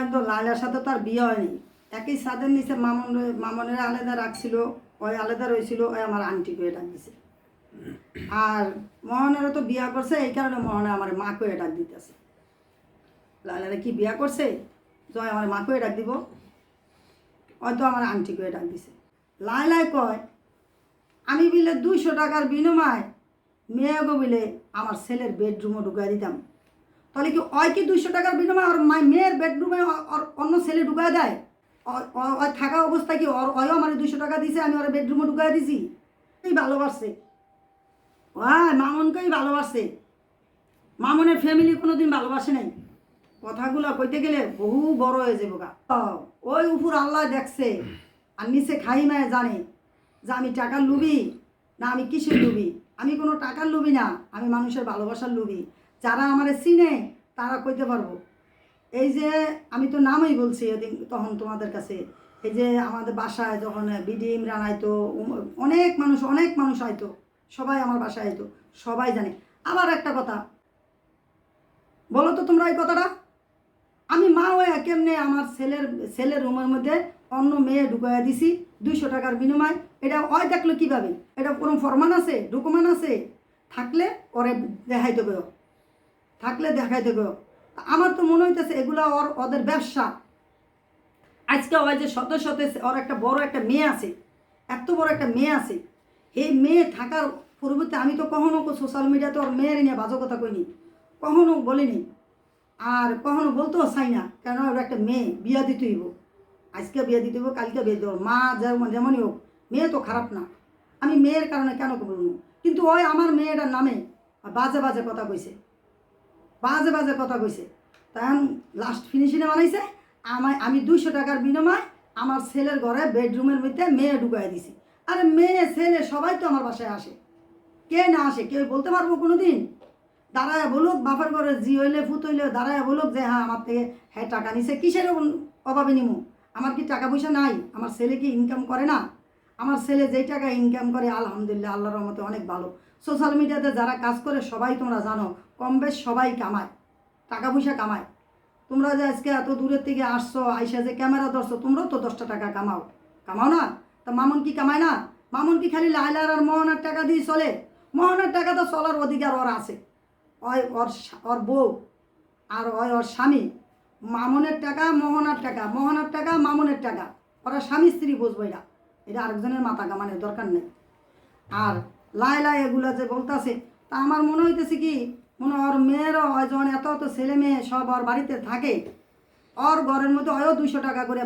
একদম লাইলার সাথে তার বিয়ে হয়নি, একই ছাদের নিচে মামনের আলাদা রাখছিল, ওই আলাদা রয়েছিল, ওই আমার আন্টি করে ডাক দিছে। আর মোহনেরও তো বিয়া করছে, এই কারণে মোহনে আমার মা করে ডাক দিতেছে। লাইলারে কি বিয়া করছে জয় আমার মা করে ডাক দিব, হয়তো আমার আন্টি করে ডাক দিছে। লাইলাই কয় আমি বিলে 200 টাকার বিনিময় মেয়েগো বিলে আমার ছেলের বেডরুমও ঢুকাই দিতাম। তাহলে কি ওই কি 200 টাকার বিনিময় ওর মেয়ের বেডরুমে অন্য ছেলে ঢুকায় দেয়? ওই থাকা অবস্থায় কি ওয়ও আমার 200 টাকা দিছে, আমি ওর বেডরুমে ঢুকাই দিছি? এই ভালোবাসছে, ওই মামনকেই ভালোবাসছে, মামনের ফ্যামিলি কোনোদিন ভালোবাসে নাই। কথাগুলো কইতে গেলে বহু বড় হয়ে যাবো গা। ওই উপর আল্লাহ দেখছে আর নিচে খাই মায় জানে যে আমি টাকার লুবি না আমি কিসের লুবি। আমি কোনো টাকার লুবি না, আমি মানুষের ভালোবাসার লুবি। যারা আমারে চিনে তারা কইতে পারবো। এই যে আমি তো নামই বলছি এদিন তখন তোমাদের কাছে, এই যে আমাদের বাসায় যখন বিডি ইমরান আইতো, অনেক মানুষ আইতো, সবাই আমার বাসায় আইতো, সবাই জানে। আবার একটা কথা বলো তো তোমরা এই কথাটা, আমি মা হয়ে কেমনে আমার ছেলের রুমের মধ্যে অন্য মেয়ে ঢুকাইয়া দিছি 200 টাকার বিনিময়? এটা ওই দেখলো কীভাবে? এটা কোনো ফরমান আছে, ডকুমেন্ট আছে? থাকলে ওরে দেখাই দেবে, থাকলে দেখাই দেবে। আমার তো মনে হইতেছে এগুলো ওদের ব্যবসা। আজকে ওই যে সদস্য ওর একটা বড় একটা মেয়ে আছে, এত বড় একটা মেয়ে আছে, এই মেয়ে থাকার পরিবর্তে আমি তো কখনো সোশ্যাল মিডিয়াতে ওর মেয়ের নিয়ে বাজে কথা কইনি, কখনো বলিনি, আর কখনো বলতেও চাই না। কেন ওর একটা মেয়ে, বিয়া দিতে হইব, আজকে বিয়ে দিতে হইব, কালকে বিয়ে দেবো, মা যেমনই হোক, মেয়ে তো খারাপ না, আমি মেয়ের কারণে কেন বলবো? কিন্তু ওই আমার মেয়েটার নামে বাজে বাজে কথা কইছে, বাজে কথা কইছে। তখন লাস্ট ফিনিশিংয়ে বানাইছে আমি 200 টাকার বিনিময় আমার ছেলের ঘরে বেডরুমের মধ্যে মেয়ে ঢুকাই দিছি। আরে মেয়ে ছেলে সবাই তো আমার বাসায় আসে, কে না আসে? কেউ বলতে পারবো কোনো দিন? দাঁড়ায় বলুক, বাপের ঘরে জি হইলে ফুত হইলে দাঁড়ায় বলুক যে হ্যাঁ আমার থেকে হ্যাঁ টাকা নিছে, কিসের অভাবে নিমু? আমার কি টাকা পয়সা নাই? আমার ছেলে কি ইনকাম করে না? আমার ছেলে যেই টাকা ইনকাম করে আলহামদুলিল্লাহ, আল্লাহর রহমতে অনেক ভালো। সোশ্যাল মিডিয়াতে যারা কাজ করে সবাই তোমরা জানো, কম বেশ সবাই কামায়, টাকা পয়সা কামায়। তোমরা যে আজকে এত দূরের থেকে আসছো, আইসা যে ক্যামেরা ধরছো, তোমরাও তো 10টা টাকা কামাও না? তা মামুন কি কামায় না? মামুন কি খালি লাইলার আর মোহনার টাকা দিয়ে চলে? মোহনার টাকা তো চলার অধিকার ওর আছে, ওর বউ আর ওর স্বামী। মামনের টাকা মোহনার টাকা, মোহনার টাকা মামনের টাকা, ওরা স্বামী স্ত্রী বুঝবো। এটা আরেকজনের মাথা কামানোর দরকার নেই। আর লাইলা এগুলো যে বলতেছে, তা আমার মনে হইতেছে কি, মনে ওর মেয়েরও হয় যখন এত ছেলে মেয়ে সব ওর বাড়িতে থাকে, ওর ঘরের মধ্যে ওয়ও 200 টাকা করে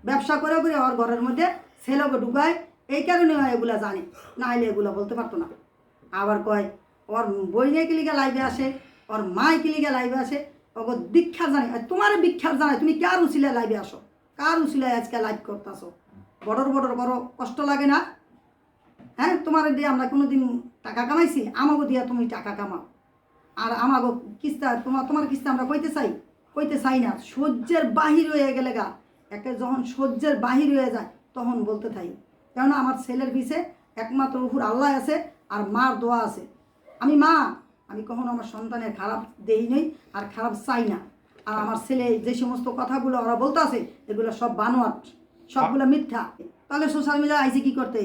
ব্যবসা করে ওর ঘরের মধ্যে ছেলেকে ঢুকায়। এই কারণে হয় এগুলা জানে, না হলে এগুলো বলতে পারতো না। আবার কয় ওর বইনে কিলিগা লাইভে আসে, ওর মায় কিলিগা লাইভে আসে, ওকে দীক্ষা জানে। তোমার বিখ্যাত জানায়, তুমি কার উচিলায় লাইভে আসো? কার উচিলায় আজকে লাইভ করতেছো? বড়র করো, কষ্ট লাগে না? হ্যাঁ, তোমার দিয়ে আমরা কোনো দিন টাকা কামাইছি? আমাকে দিয়া তুমি টাকা কামাও, আর আমাকে কিস্তা তোমার কিস্তা আমরা কইতে চাই না। সহ্যের বাহির হয়ে গেলে গা, একে যখন সহ্যের বাহির হয়ে যায় তখন বলতে থাকি। কেননা আমার ছেলের পিছে একমাত্র উপর আল্লাহ আছে আর মার দোয়া আছে। আমি কখনো আমার সন্তানের খারাপ দেই নই আর খারাপ চাই না। আর আমার ছেলে যে সমস্ত কথাগুলো ওরা বলতে আছে, এগুলো সব বানোয়াট, সবগুলো মিথ্যা। তাহলে সোশ্যাল মিডিয়া আইসি কি করতে?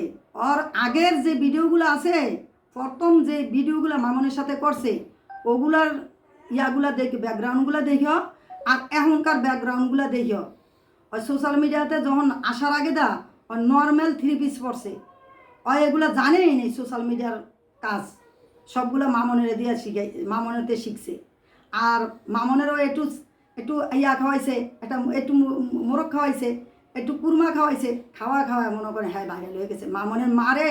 ওর আগের যে ভিডিওগুলো আছে, প্রথম যে ভিডিওগুলো মামনের সাথে করছে, ওগুলার ইয়াগুলা ব্যাকগ্রাউন্ডগুলো দেখিও, আর এখনকার ব্যাকগ্রাউন্ডগুলো দেখিও। ওই সোশ্যাল মিডিয়াতে যখন আসার আগে ওই নর্মাল 3 পিস পড়ছে, ওই এগুলো জানেই নেই সোশ্যাল মিডিয়ার কাজ, সবগুলো মামনের দিয়ে মামনেরতে শিখছে। আর মামনেরও একটু ইয়া খাওয়াইছে, একটু মোরগ খাওয়াইছে, একটু কুরমা খাওয়াইছে, খাওয়ায় মনে করে হ্যাঁ ভাইরাল হয়ে গেছে। মামনের মারে